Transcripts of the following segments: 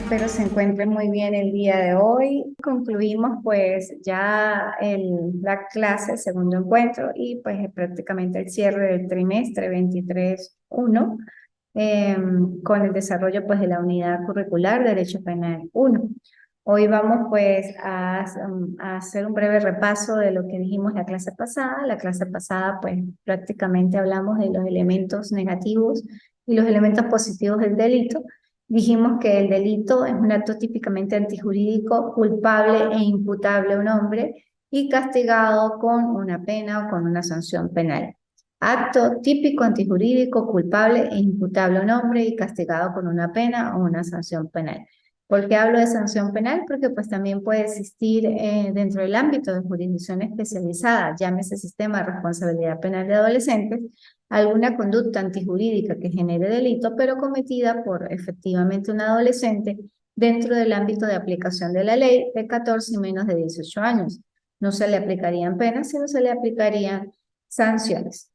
Espero se encuentren muy bien el día de hoy. Concluimos pues ya la clase, el segundo encuentro y pues prácticamente el cierre del trimestre 23-1 con el desarrollo pues de la unidad curricular Derecho Penal 1. Hoy vamos pues a hacer un breve repaso de lo que dijimos la clase pasada. La clase pasada pues prácticamente hablamos de los elementos negativos y los elementos positivos del delito. Dijimos que el delito es un acto típicamente antijurídico, culpable e imputable a un hombre y castigado con una pena o con una sanción penal. Acto típico antijurídico, culpable e imputable a un hombre y castigado con una pena o una sanción penal. ¿Por qué hablo de sanción penal? Porque pues también puede existir dentro del ámbito de jurisdicción especializada, llámese sistema de responsabilidad penal de adolescentes, alguna conducta antijurídica que genere delito, pero cometida por efectivamente un adolescente dentro del ámbito de aplicación de la ley de 14 y menos de 18 años. No se le aplicarían penas, sino se le aplicarían sanciones.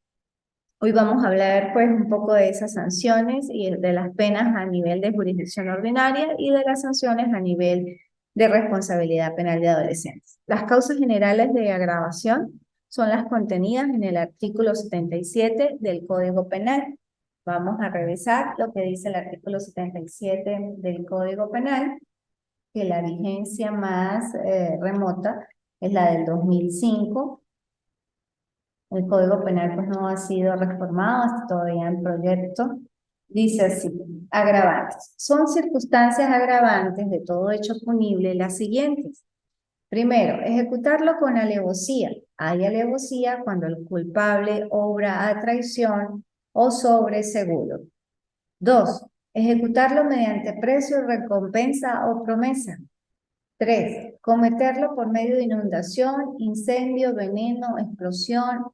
Hoy vamos a hablar pues un poco de esas sanciones y de las penas a nivel de jurisdicción ordinaria y de las sanciones a nivel de responsabilidad penal de adolescentes. Las causas generales de agravación son las contenidas en el artículo 77 del Código Penal. Vamos a revisar lo que dice el artículo 77 del Código Penal, que la vigencia más remota es la del 2005. El Código Penal pues no ha sido reformado, está todavía en proyecto. Dice así, agravantes. Son circunstancias agravantes de todo hecho punible las siguientes. Primero, ejecutarlo con alevosía. Hay alevosía cuando el culpable obra a traición o sobre seguro. Dos, ejecutarlo mediante precio, recompensa o promesa. Tres, cometerlo por medio de inundación, incendio, veneno, explosión,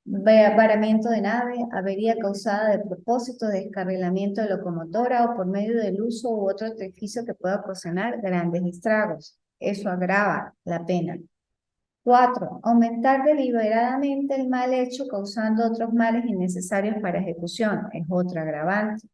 varamiento de nave, avería causada de propósito, descarrilamiento de locomotora o por medio del uso u otro artificio que pueda ocasionar grandes estragos. Eso agrava la pena. Cuatro, aumentar deliberadamente el mal hecho causando otros males innecesarios para ejecución. Es otra agravante.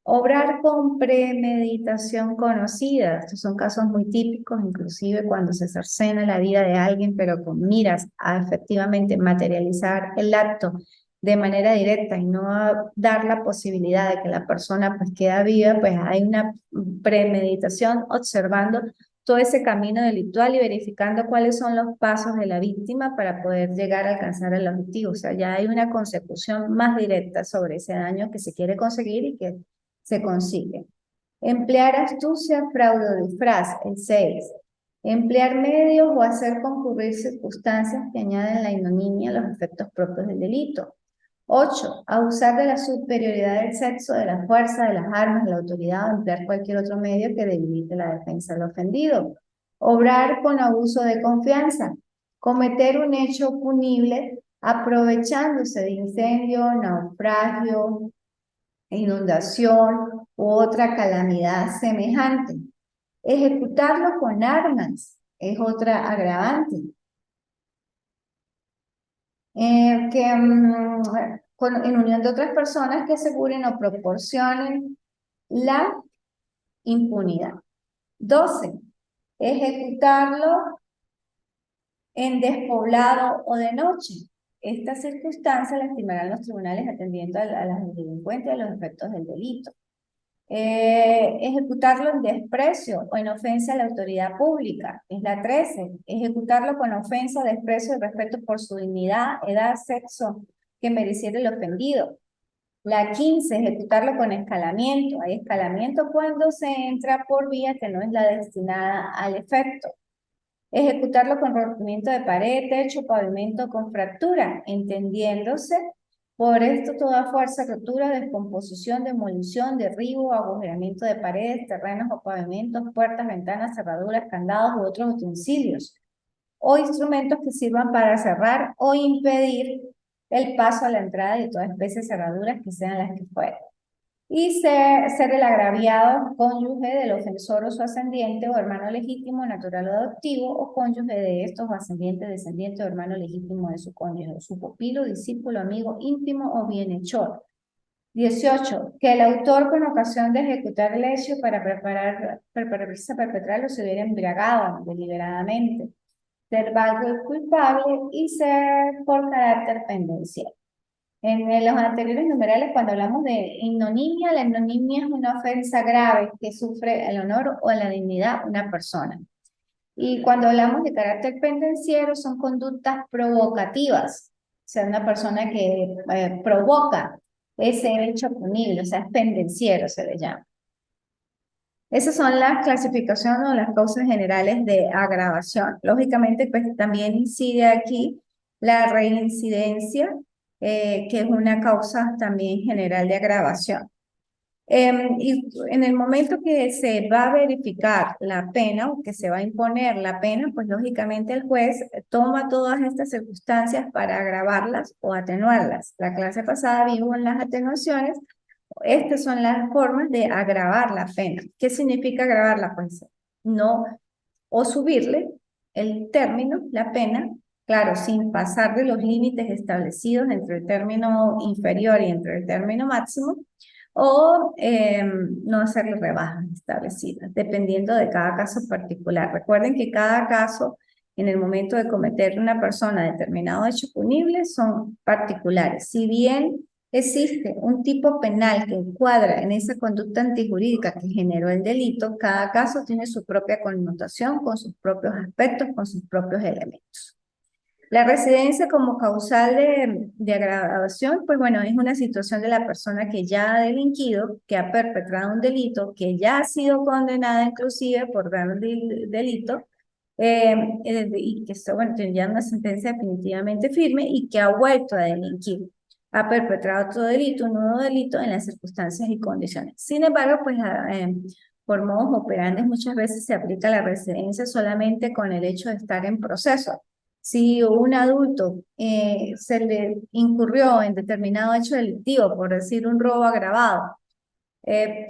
Obrar con premeditación conocida. Estos son casos muy típicos, inclusive cuando se cercena la vida de alguien, pero con miras a efectivamente materializar el acto de manera directa y no a dar la posibilidad de que la persona pues queda viva, pues hay una premeditación observando todo ese camino delictual y verificando cuáles son los pasos de la víctima para poder llegar a alcanzar el objetivo. O sea, ya hay una consecución más directa sobre ese daño que se quiere conseguir y que se consigue. Emplear astucia, fraude o disfraz, el 6. Emplear medios o hacer concurrir circunstancias que añaden la ignominia a los efectos propios del delito. 8. Abusar de la superioridad del sexo, de la fuerza, de las armas, de la autoridad o emplear cualquier otro medio que debilite la defensa del ofendido. Obrar con abuso de confianza. Cometer un hecho punible aprovechándose de incendio, naufragio, inundación u otra calamidad semejante. Ejecutarlo con armas es otra agravante. En unión de otras personas que aseguren o proporcionen la impunidad. 12. Ejecutarlo en despoblado o de noche. Estas circunstancias la estimarán los tribunales atendiendo a las delincuentes y a los efectos del delito. Ejecutarlo en desprecio o en ofensa a la autoridad pública, es la 13. Ejecutarlo con ofensa, desprecio y respeto por su dignidad, edad, sexo que mereciera el ofendido. La 15, ejecutarlo con escalamiento. Hay escalamiento cuando se entra por vía que no es la destinada al efecto. Ejecutarlo con rompimiento de pared, techo, pavimento con fractura, entendiéndose por esto toda fuerza, rotura, descomposición, demolición, derribo, agujeramiento de paredes, terrenos o pavimentos, puertas, ventanas, cerraduras, candados u otros utensilios, o instrumentos que sirvan para cerrar o impedir el paso a la entrada de toda especie de cerraduras que sean las que fueran. Y ser el agraviado cónyuge del ofensor o su ascendiente o hermano legítimo, natural o adoptivo, o cónyuge de estos o ascendiente, descendiente o hermano legítimo de su cónyuge, su pupilo, discípulo, amigo íntimo o bienhechor. 18, que el autor con ocasión de ejecutar el hecho para prepararse a perpetrarlo se hubiera embriagado deliberadamente, ser vago y culpable y ser por carácter pendenciero. En los anteriores numerales, cuando hablamos de ignominia, la ignominia es una ofensa grave que sufre el honor o la dignidad de una persona. Y cuando hablamos de carácter pendenciero, son conductas provocativas, o sea, una persona que provoca ese hecho punible, o sea, es pendenciero, se le llama. Esas son las clasificaciones o las causas generales de agravación. Lógicamente, pues también incide aquí la reincidencia, que es una causa también general de agravación. Y en el momento que se va a verificar la pena o que se va a imponer la pena, pues lógicamente el juez toma todas estas circunstancias para agravarlas o atenuarlas. La clase pasada vimos las atenuaciones. Estas son las formas de agravar la pena. ¿Qué significa agravarla? Pues no, o subirle el término, la pena, claro, sin pasar de los límites establecidos entre el término inferior y entre el término máximo, o no hacerle rebajas establecidas, dependiendo de cada caso particular. Recuerden que cada caso, en el momento de cometer una persona determinado hecho punible, son particulares. Si bien existe un tipo penal que encuadra en esa conducta antijurídica que generó el delito, cada caso tiene su propia connotación, con sus propios aspectos, con sus propios elementos. La residencia como causal de agravación, pues bueno, es una situación de la persona que ya ha delinquido, que ha perpetrado un delito, que ya ha sido condenada inclusive por gran delito, y que está, bueno, tiene ya una sentencia definitivamente firme y que ha vuelto a delinquir. Ha perpetrado otro delito, un nuevo delito en las circunstancias y condiciones. Sin embargo, pues por modos operantes muchas veces se aplica la residencia solamente con el hecho de estar en proceso. Si un adulto se le incurrió en determinado hecho delictivo, por decir un robo agravado,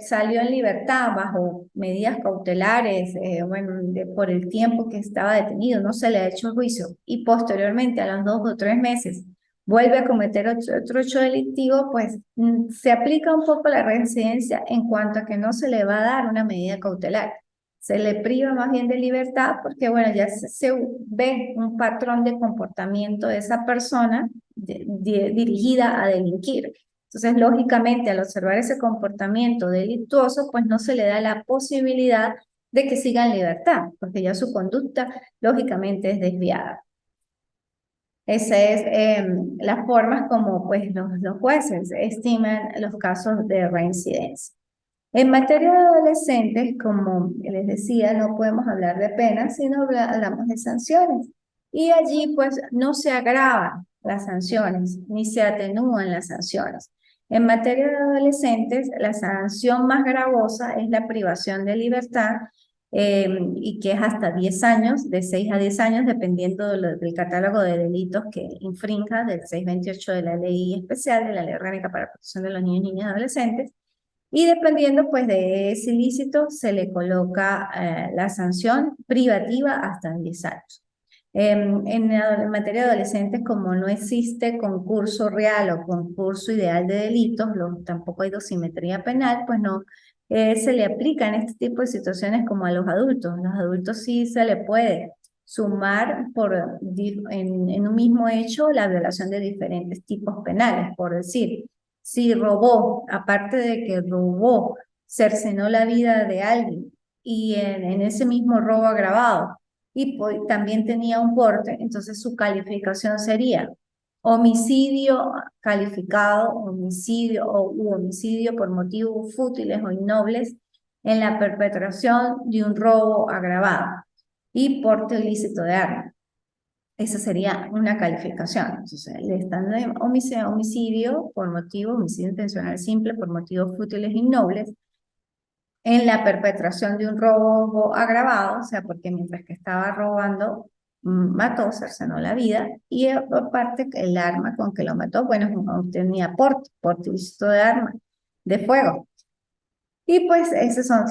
salió en libertad bajo medidas cautelares, bueno, por el tiempo que estaba detenido, no se le ha hecho juicio y posteriormente a los 2 o 3 meses vuelve a cometer otro hecho delictivo, pues se aplica un poco la residencia en cuanto a que no se le va a dar una medida cautelar. Se le priva más bien de libertad porque, bueno, ya se ve un patrón de comportamiento de esa persona dirigida a delinquir. Entonces, lógicamente, al observar ese comportamiento delictuoso, pues no se le da la posibilidad de que siga en libertad, porque ya su conducta, lógicamente, es desviada. Esa es las formas como pues, los jueces estiman los casos de reincidencia. En materia de adolescentes, como les decía, no podemos hablar de penas, sino hablamos de sanciones. Y allí pues no se agravan las sanciones, ni se atenúan las sanciones. En materia de adolescentes, la sanción más gravosa es la privación de libertad, y que es hasta 10 años, de 6 a 10 años, dependiendo del catálogo de delitos que infrinja, del 628 de la Ley Especial, de la Ley Orgánica para la Protección de los Niños, Niñas y Adolescentes. Y dependiendo pues de ese ilícito, se le coloca la sanción privativa hasta 10 años. En materia de adolescentes, como no existe concurso real o concurso ideal de delitos, tampoco hay dosimetría penal, pues no se le aplica en este tipo de situaciones como a los adultos. Los adultos sí se le puede sumar en un mismo hecho la violación de diferentes tipos penales, por decir, si robó, aparte de que robó, cercenó la vida de alguien y en ese mismo robo agravado y también tenía un porte, entonces su calificación sería homicidio calificado, homicidio u homicidio por motivos fútiles o innobles en la perpetración de un robo agravado y porte ilícito de arma. Esa sería una calificación. Entonces, le están dando homicidio por motivo, homicidio intencional simple por motivos fútiles e innobles en la perpetración de un robo agravado, o sea, porque mientras que estaba robando, mató, cercenó la vida, y aparte el arma con que lo mató, bueno, tenía porte ilícito de arma de fuego. Y pues esos son,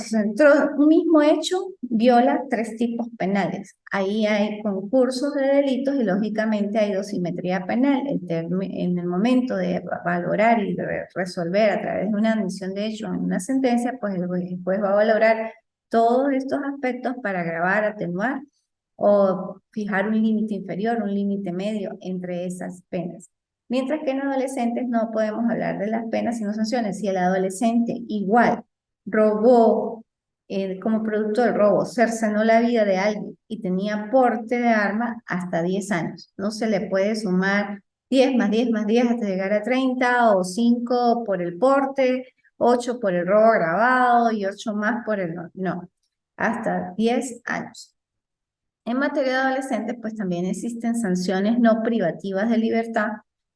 un mismo hecho viola tres tipos penales. Ahí hay concursos de delitos y lógicamente hay dosimetría penal. En el momento de valorar y de resolver a través de una admisión de hecho en una sentencia, pues el juez va a valorar todos estos aspectos para agravar, atenuar o fijar un límite inferior, un límite medio entre esas penas. Mientras que en adolescentes no podemos hablar de las penas sino sanciones. Si el adolescente igual robó como producto del robo, cercenó la vida de alguien y tenía porte de arma hasta 10 años. No se le puede sumar 10 más 10 más 10 hasta llegar a 30 o 5 por el porte, 8 por el robo agravado y 8 más por el no. No, hasta 10 años. En materia de adolescentes, pues también existen sanciones no privativas de libertad,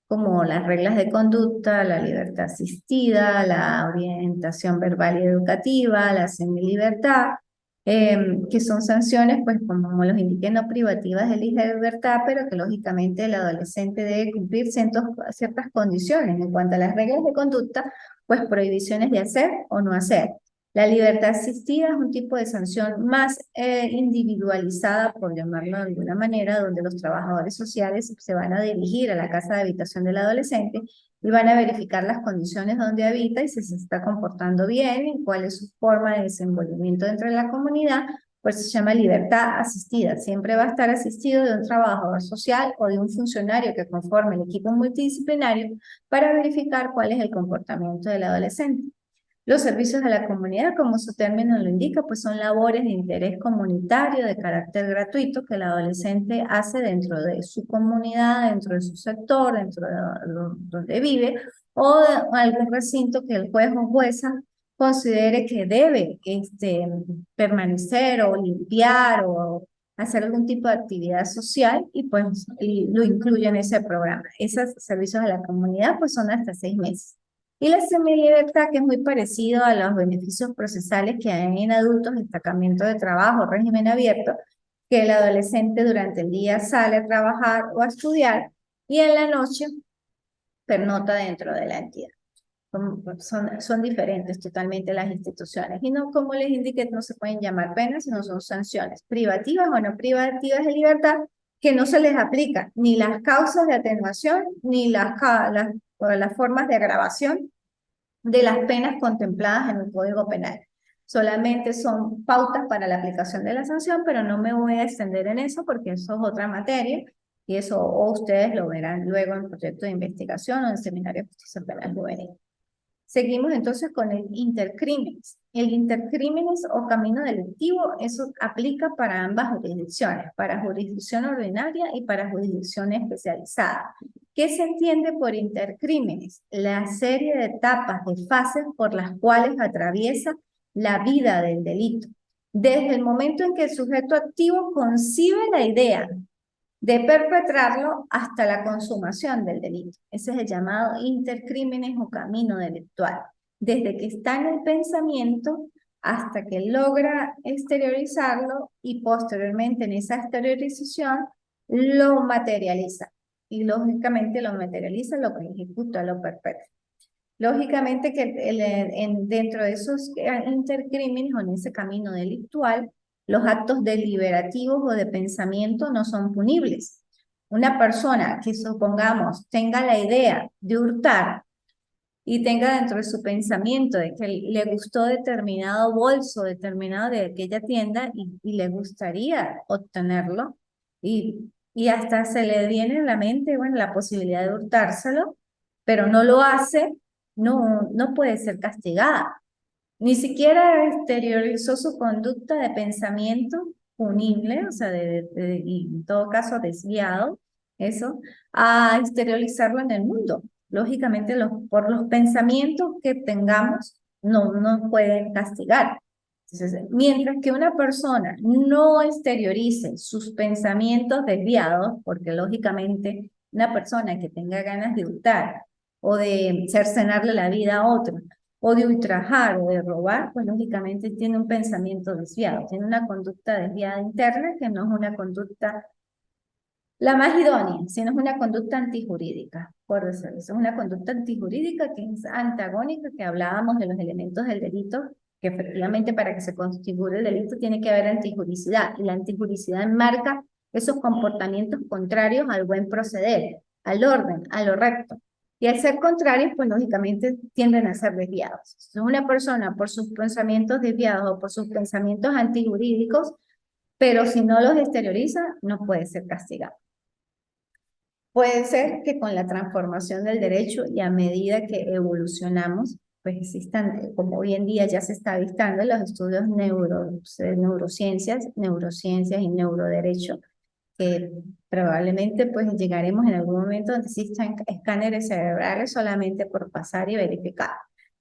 como las reglas de conducta, la libertad asistida, la orientación verbal y educativa, la semilibertad, que son sanciones, pues como los indiqué, no privativas de libertad, pero que lógicamente el adolescente debe cumplir ciertas condiciones en cuanto a las reglas de conducta, pues prohibiciones de hacer o no hacer. La libertad asistida es un tipo de sanción más individualizada, por llamarlo de alguna manera, donde los trabajadores sociales se van a dirigir a la casa de habitación del adolescente y van a verificar las condiciones donde habita y si se está comportando bien y cuál es su forma de desenvolvimiento dentro de la comunidad, pues se llama libertad asistida. Siempre va a estar asistido de un trabajador social o de un funcionario que conforme el equipo multidisciplinario para verificar cuál es el comportamiento del adolescente. Los servicios a la comunidad, como su término lo indica, pues son labores de interés comunitario de carácter gratuito que el adolescente hace dentro de su comunidad, dentro de su sector, dentro de donde vive, o de algún recinto que el juez o jueza considere que debe permanecer o limpiar o hacer algún tipo de actividad social y pues lo incluye en ese programa. Esos servicios a la comunidad pues son hasta 6 meses. Y la semilibertad, que es muy parecido a los beneficios procesales que hay en adultos, destacamiento de trabajo, régimen abierto, que el adolescente durante el día sale a trabajar o a estudiar y en la noche pernota dentro de la entidad. Son diferentes totalmente las instituciones. Y no, como les indiqué, no se pueden llamar penas, sino son sanciones privativas o no privativas de libertad que no se les aplica ni las causas de atenuación ni las formas de agravación de las penas contempladas en el Código Penal. Solamente son pautas para la aplicación de la sanción, pero no me voy a extender en eso porque eso es otra materia y eso o ustedes lo verán luego en proyecto de investigación o en seminario de justicia penal juvenil. Seguimos entonces con el intercrímenes. El intercrímenes o camino delictivo, eso aplica para ambas jurisdicciones, para jurisdicción ordinaria y para jurisdicción especializada. ¿Qué se entiende por intercrímenes? La serie de etapas, de fases por las cuales atraviesa la vida del delito. Desde el momento en que el sujeto activo concibe la idea de perpetrarlo hasta la consumación del delito. Ese es el llamado intercrímenes o camino delictual. Desde que está en el pensamiento hasta que logra exteriorizarlo y posteriormente en esa exteriorización lo materializa. Y lógicamente lo materializa, lo ejecuta, lo perpetra. Lógicamente que dentro de esos intercrímenes o en ese camino delictual, los actos deliberativos o de pensamiento no son punibles. Una persona que supongamos tenga la idea de hurtar y tenga dentro de su pensamiento de que le gustó determinado bolso, determinado de aquella tienda y le gustaría obtenerlo y hasta se le viene a la mente, bueno, la posibilidad de hurtárselo, pero no lo hace, no puede ser castigada. Ni siquiera exteriorizó su conducta de pensamiento punible, o sea, y en todo caso desviado, eso, a exteriorizarlo en el mundo. Lógicamente, por los pensamientos que tengamos, no nos pueden castigar. Entonces, mientras que una persona no exteriorice sus pensamientos desviados, porque lógicamente una persona que tenga ganas de hurtar o de cercenarle la vida a otro, o de ultrajar o de robar, pues lógicamente tiene un pensamiento desviado, tiene una conducta desviada interna que no es una conducta la más idónea, sino es una conducta antijurídica, por decirlo. Es una conducta antijurídica que es antagónica, que hablábamos de los elementos del delito que efectivamente para que se configure el delito tiene que haber antijuricidad, y la antijuricidad enmarca esos comportamientos contrarios al buen proceder, al orden, a lo recto. Y al ser contrarios, pues lógicamente tienden a ser desviados. Si una persona por sus pensamientos desviados o por sus pensamientos antijurídicos, pero si no los exterioriza, no puede ser castigado. Puede ser que con la transformación del derecho y a medida que evolucionamos, pues existan, como hoy en día ya se está avistando en los estudios neurociencias y neuroderecho, que probablemente pues llegaremos en algún momento donde existan escáneres cerebrales solamente por pasar y verificar.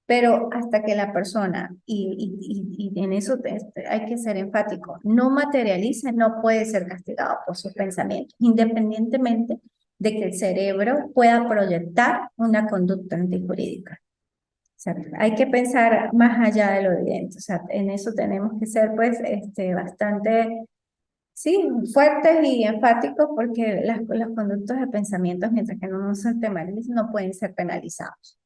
Pero hasta que la persona, y en eso hay que ser enfático, no materialice, no puede ser castigado por sus pensamientos, independientemente de que el cerebro pueda proyectar una conducta antijurídica. O sea, hay que pensar más allá de lo evidente. O sea, en eso tenemos que ser pues bastante, sí, fuertes y enfáticos, porque los conductos de pensamientos, mientras que no se penalizan, no pueden ser penalizados.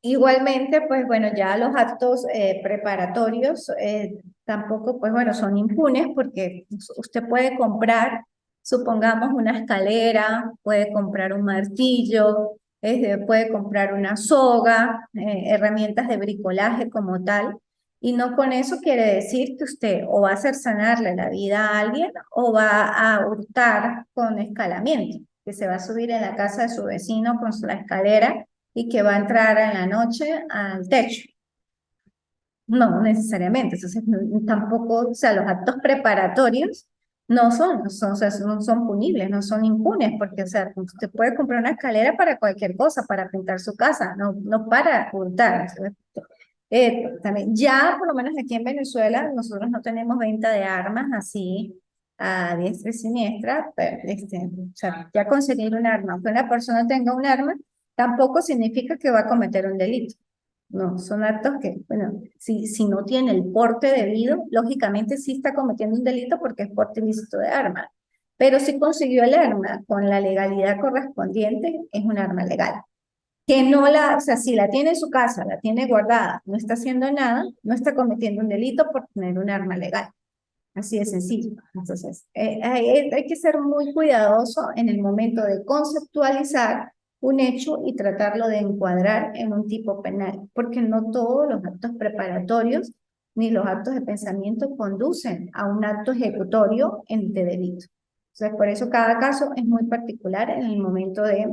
Igualmente, pues bueno, ya los actos preparatorios tampoco, pues bueno, son impunes, porque usted puede comprar, supongamos, una escalera, puede comprar un martillo, puede comprar una soga, herramientas de bricolaje como tal, y no con eso quiere decir que usted o va a hacer sanarle la vida a alguien o va a hurtar con escalamiento, que se va a subir en la casa de su vecino con la escalera y que va a entrar en la noche al techo. No necesariamente, entonces tampoco, o sea, los actos preparatorios o sea, no son punibles, no son impunes, porque, o sea, usted puede comprar una escalera para cualquier cosa, para pintar su casa, no para hurtar. También, ya por lo menos aquí en Venezuela, nosotros no tenemos venta de armas así a diestra y siniestra, pero, o sea, ya conseguir un arma, aunque una persona tenga un arma, tampoco significa que va a cometer un delito. No, son actos que, bueno, si no tiene el porte debido, lógicamente sí está cometiendo un delito porque es porte ilícito de arma. Pero si consiguió el arma con la legalidad correspondiente, es un arma legal. Que no o sea, si la tiene en su casa, la tiene guardada, no está haciendo nada, no está cometiendo un delito por tener un arma legal. Así de sencillo. Entonces, hay que ser muy cuidadoso en el momento de conceptualizar un hecho y tratarlo de encuadrar en un tipo penal, porque no todos los actos preparatorios ni los actos de pensamiento conducen a un acto ejecutorio de delito. Entonces, por eso cada caso es muy particular en el momento de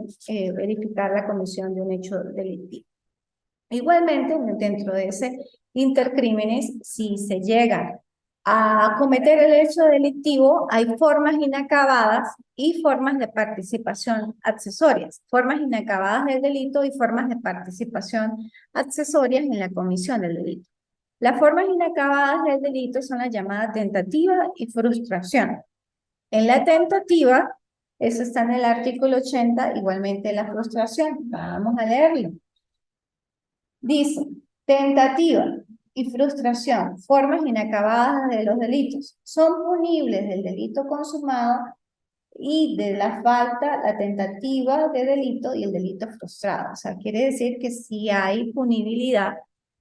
verificar la comisión de un hecho delictivo. Igualmente, dentro de ese intercrímenes, si se llega a cometer el hecho delictivo, hay formas inacabadas y formas de participación accesorias. Formas inacabadas del delito y formas de participación accesorias en la comisión del delito. Las formas inacabadas del delito son la llamada tentativa y frustración. En la tentativa, eso está en el artículo 80, igualmente la frustración. Vamos a leerlo. Dice, tentativa y frustración, formas inacabadas de los delitos, son punibles del delito consumado y de la falta, la tentativa de delito y el delito frustrado. O sea, quiere decir que sí hay punibilidad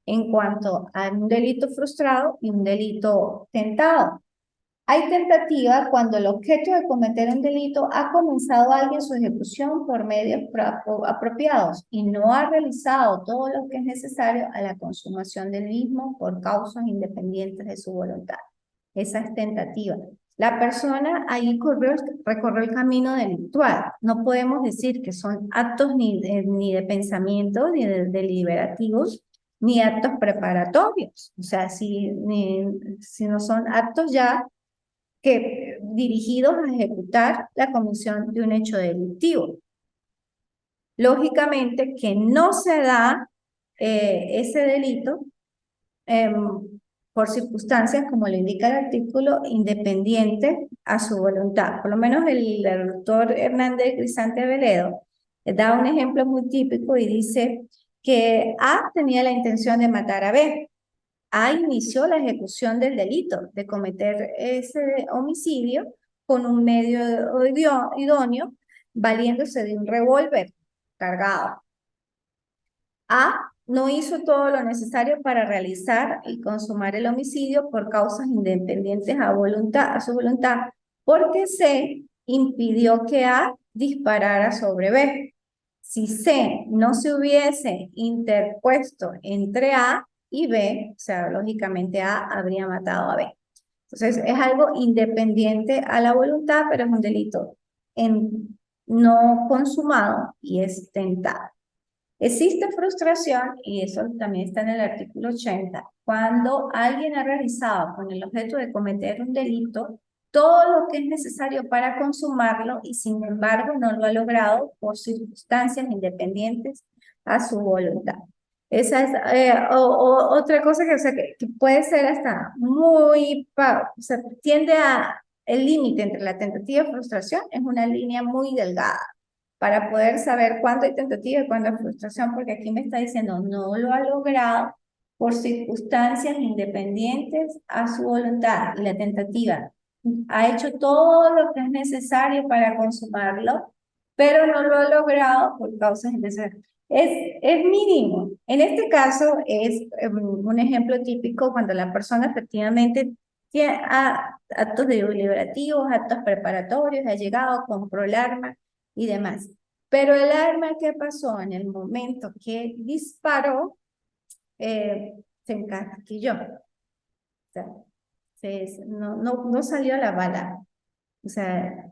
en cuanto a un delito frustrado y un delito tentado. Hay tentativa cuando el objeto de cometer un delito ha comenzado alguien su ejecución por medios apropiados y no ha realizado todo lo que es necesario a la consumación del mismo por causas independientes de su voluntad. Esa es tentativa. La persona ahí recorrió el camino delictual. No podemos decir que son actos ni de pensamiento, ni de deliberativos, ni actos preparatorios. O sea, si no son actos ya que dirigidos a ejecutar la comisión de un hecho delictivo. Lógicamente que no se da ese delito por circunstancias, como le indica el artículo, independiente a su voluntad. Por lo menos el doctor Hernández Grisante Veledo da un ejemplo muy típico y dice que A tenía la intención de matar a B. A inició la ejecución del delito de cometer ese homicidio con un medio idóneo, valiéndose de un revólver cargado. A no hizo todo lo necesario para realizar y consumar el homicidio por causas independientes a su voluntad, porque C impidió que A disparara sobre B. Si C no se hubiese interpuesto entre A y B, o sea, lógicamente A habría matado a B. Entonces, es algo independiente a la voluntad, pero es un delito no consumado y es tentado. Existe frustración, y eso también está en el artículo 80, cuando alguien ha realizado con el objeto de cometer un delito todo lo que es necesario para consumarlo y sin embargo no lo ha logrado por circunstancias independientes a su voluntad. Esa es otra cosa que, o sea, que puede ser hasta o sea, tiende a, el límite entre la tentativa y frustración es una línea muy delgada para poder saber cuándo hay tentativa y cuándo hay frustración, porque aquí me está diciendo no lo ha logrado por circunstancias independientes a su voluntad. Y la tentativa ha hecho todo lo que es necesario para consumarlo, pero no lo ha logrado por causas innecesarias. Es mínimo. En este caso es un ejemplo típico cuando la persona efectivamente tiene actos deliberativos, actos preparatorios, ha llegado, compró el arma y demás. Pero el arma que pasó en el momento que disparó, se encasquilló. O sea, no salió la bala. O sea,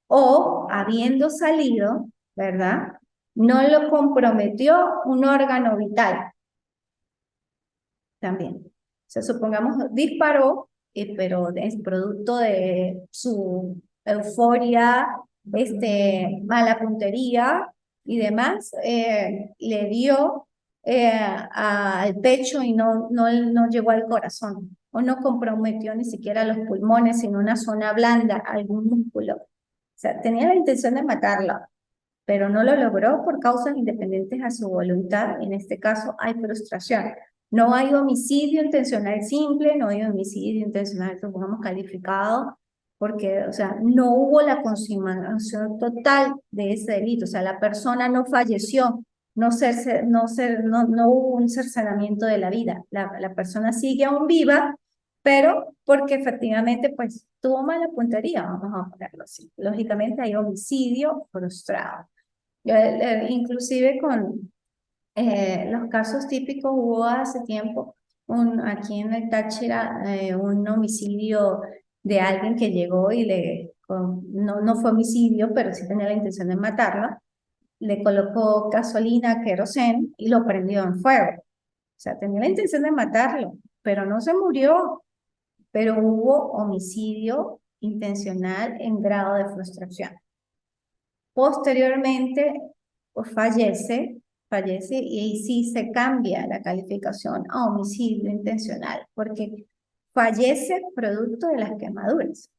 o habiendo salido, ¿verdad? No lo comprometió un órgano vital también. O sea, supongamos, disparó, pero es producto de su euforia, mala puntería y demás, le dio al pecho y no llegó al corazón, o no comprometió ni siquiera los pulmones, sino una zona blanda, algún músculo. O sea, tenía la intención de matarlo, pero no lo logró por causas independientes a su voluntad. En este caso hay frustración. No hay homicidio intencional simple, no hay homicidio intencional, supongamos, calificado, porque, o sea, no hubo la consumación total de ese delito. O sea, la persona no falleció, no hubo un cercenamiento de la vida. La persona sigue aún viva, pero porque efectivamente, pues, tuvo mala puntería, vamos a ponerlo así. Lógicamente hay homicidio frustrado. Inclusive con los casos típicos hubo hace tiempo aquí en el Táchira un homicidio de alguien que llegó y no fue homicidio, pero sí tenía la intención de matarla, le colocó gasolina, querosén y lo prendió en fuego. O sea, tenía la intención de matarlo, pero no se murió, pero hubo homicidio intencional en grado de frustración. Posteriormente, pues fallece y ahí sí se cambia la calificación a homicidio intencional, porque fallece producto de las quemaduras.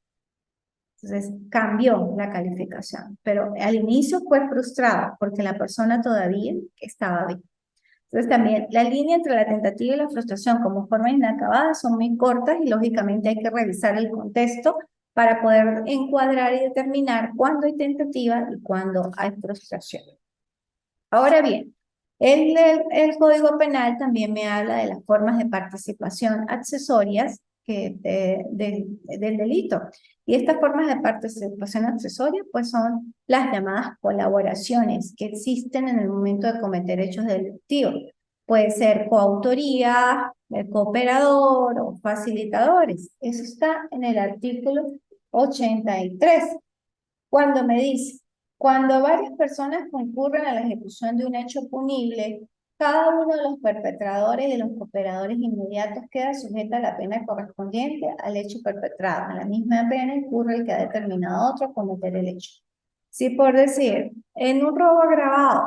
Entonces cambió la calificación, pero al inicio fue frustrado porque la persona todavía estaba viva. Entonces también la línea entre la tentativa y la frustración como forma inacabada son muy cortas y lógicamente hay que revisar el contexto para poder encuadrar y determinar cuándo hay tentativa y cuándo hay frustración. Ahora bien, el Código Penal también me habla de las formas de participación accesorias del delito. Y estas formas de participación accesoria pues son las llamadas colaboraciones que existen en el momento de cometer hechos delictivos. Puede ser coautoría, cooperador o facilitadores. Eso está en el artículo 83. Cuando me dice, cuando varias personas concurren a la ejecución de un hecho punible, cada uno de los perpetradores y de los cooperadores inmediatos queda sujeto a la pena correspondiente al hecho perpetrado. En la misma pena incurre el que ha determinado a otro a cometer el hecho. Si por decir, en un robo agravado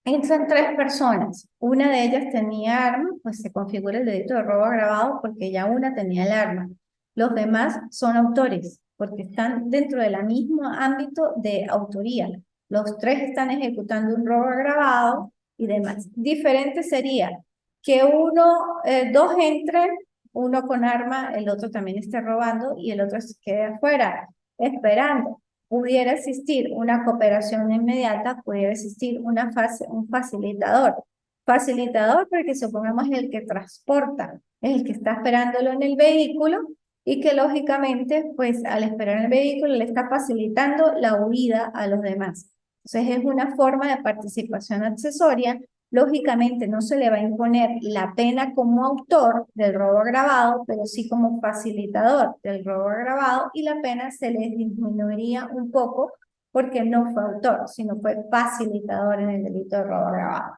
entran tres personas, una de ellas tenía arma, pues se configura el delito de robo agravado porque ya una tenía el arma. Los demás son autores, porque están dentro del mismo ámbito de autoría. Los tres están ejecutando un robo agravado y demás. Diferente sería que dos entren, uno con arma, el otro también esté robando y el otro se quede afuera, esperando. Pudiera existir una cooperación inmediata, pudiera existir un facilitador. Facilitador, porque supongamos es el que transporta, es el que está esperándolo en el vehículo y que lógicamente, pues al esperar en el vehículo le está facilitando la huida a los demás. Entonces es una forma de participación accesoria. Lógicamente no se le va a imponer la pena como autor del robo agravado, pero sí como facilitador del robo agravado, y la pena se le disminuiría un poco porque no fue autor, sino fue facilitador en el delito de robo agravado.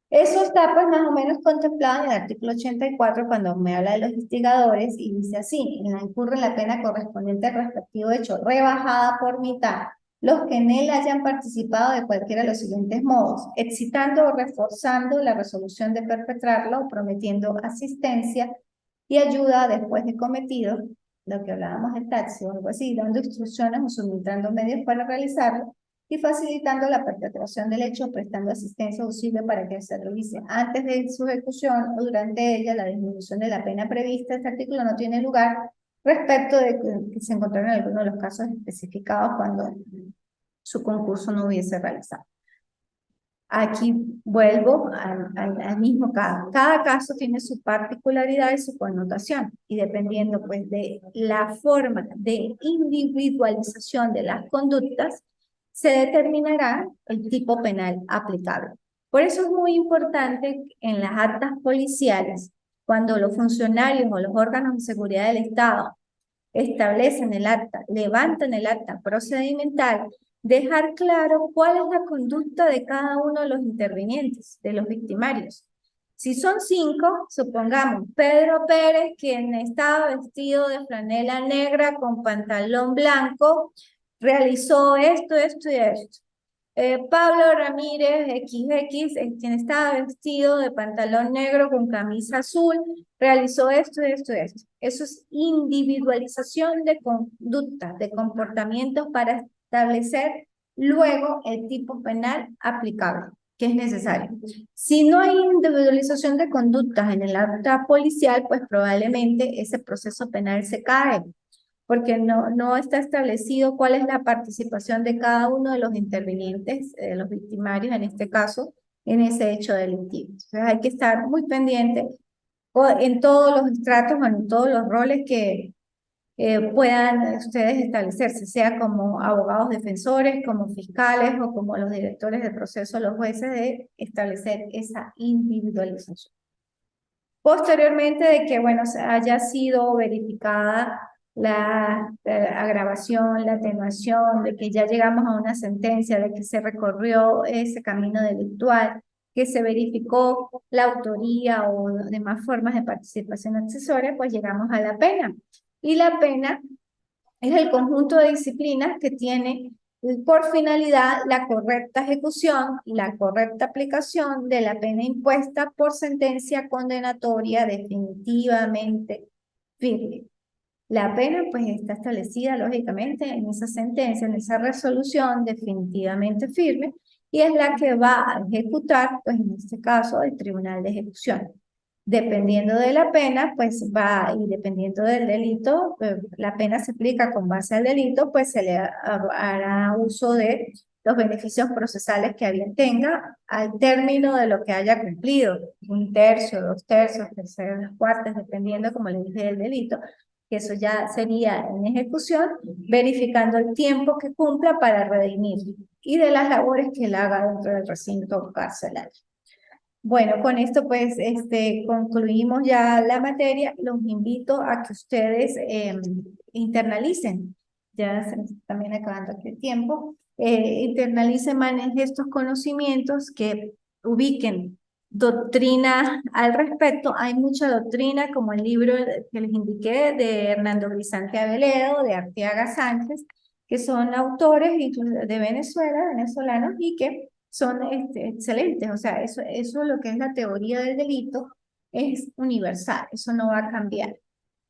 Eso está pues más o menos contemplado en el artículo 84 cuando me habla de los instigadores y dice así: en la incurre la pena correspondiente al respectivo hecho rebajada por mitad los que en él hayan participado de cualquiera de los siguientes modos: excitando o reforzando la resolución de perpetrarlo, o prometiendo asistencia y ayuda después de cometido, lo que hablábamos del taxi o algo así, dando instrucciones o suministrando medios para realizarlo, y facilitando la perpetración del hecho, prestando asistencia auxilio para que se realice antes de su ejecución o durante ella. La disminución de la pena prevista. Este artículo no tiene lugar respecto de que se encontraron en alguno de los casos especificados cuando su concurso no hubiese realizado. Aquí vuelvo al mismo caso. Cada caso tiene su particularidad y su connotación, y dependiendo pues de la forma de individualización de las conductas, se determinará el tipo penal aplicable. Por eso es muy importante en las actas policiales, cuando los funcionarios o los órganos de seguridad del Estado establecen el acta, levantan el acta procedimental, dejar claro cuál es la conducta de cada uno de los intervinientes, de los victimarios. Si son 5, supongamos, Pedro Pérez, quien estaba vestido de franela negra con pantalón blanco, realizó esto, esto y esto. Pablo Ramírez XX, quien estaba vestido de pantalón negro con camisa azul, realizó esto, esto, esto. Eso es individualización de conductas, de comportamientos para establecer luego el tipo penal aplicable, que es necesario. Si no hay individualización de conductas en el acta policial, pues probablemente ese proceso penal se cae, porque no está establecido cuál es la participación de cada uno de los intervinientes, los victimarios en este caso, en ese hecho delictivo. Entonces hay que estar muy pendiente en todos los estratos, en todos los roles que puedan ustedes establecerse, sea como abogados defensores, como fiscales o como los directores de proceso, los jueces, de establecer esa individualización. Posteriormente de que, bueno, haya sido verificada la agravación, la atenuación, de que ya llegamos a una sentencia, de que se recorrió ese camino delictual, que se verificó la autoría o demás formas de participación accesoria, pues llegamos a la pena. Y la pena es el conjunto de disciplinas que tiene por finalidad la correcta ejecución, la correcta aplicación de la pena impuesta por sentencia condenatoria definitivamente firme. La pena pues está establecida lógicamente en esa sentencia, en esa resolución definitivamente firme, y es la que va a ejecutar, pues en este caso, el Tribunal de Ejecución. Dependiendo de la pena, pues va, y dependiendo del delito, la pena se aplica con base al delito, pues se le hará uso de los beneficios procesales que alguien tenga al término de lo que haya cumplido, 1/3, 2/3, 3/4, dependiendo, como le dije, del delito, que eso ya sería en ejecución, verificando el tiempo que cumpla para redimir y de las labores que él haga dentro del recinto carcelario. Bueno, con esto pues concluimos ya la materia. Los invito a que ustedes internalicen, ya se nos está también acabando aquí el tiempo, internalicen, manejen estos conocimientos, que ubiquen doctrina al respecto. Hay mucha doctrina, como el libro que les indiqué de Hernando Grisante Aveledo, de Arteaga Sánchez, que son autores de Venezuela, venezolanos, y que son excelentes. O sea, eso lo que es la teoría del delito es universal, eso no va a cambiar.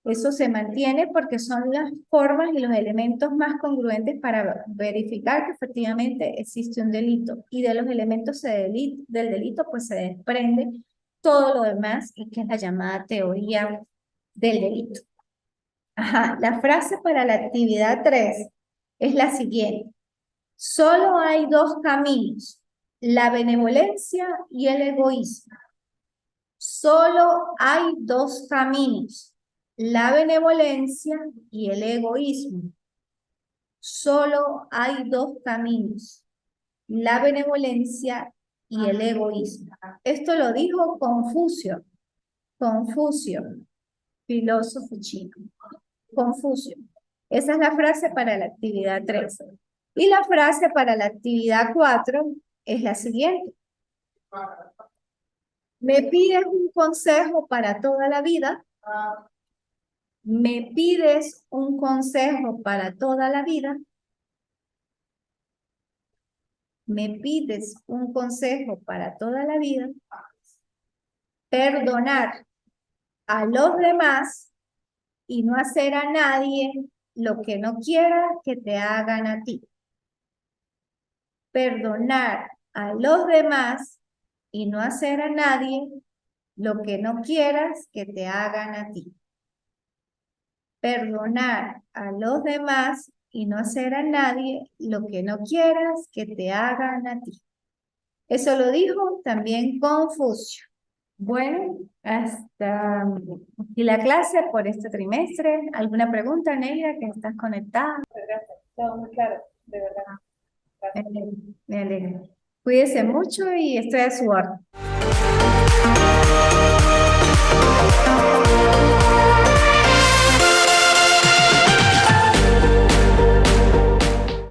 Eso se mantiene porque son las formas y los elementos más congruentes para verificar que efectivamente existe un delito. Y de los elementos del delito, pues se desprende todo lo demás, y que es la llamada teoría del delito. Ajá, la frase para la actividad 3 es la siguiente: solo hay dos caminos, la benevolencia y el egoísmo. Solo hay dos caminos, la benevolencia y el egoísmo. Solo hay dos caminos, la benevolencia y el egoísmo. Esto lo dijo Confucio. Confucio, filósofo chino. Confucio. Esa es la frase para la actividad 3. Y la frase para la actividad 4 es la siguiente. ¿Me pides un consejo para toda la vida? ¿Me pides un consejo para toda la vida? ¿Me pides un consejo para toda la vida? Perdonar a los demás y no hacer a nadie lo que no quiera que te hagan a ti. Perdonar a los demás y no hacer a nadie lo que no quieras que te hagan a ti. Perdonar a los demás y no hacer a nadie lo que no quieras que te hagan a ti. Eso lo dijo también Confucio. Bueno, hasta aquí la clase por este trimestre. ¿Alguna pregunta, Neira, que estás conectada? Gracias, todo muy claro, de verdad. Me alegro. Cuídese mucho y estoy a su orden.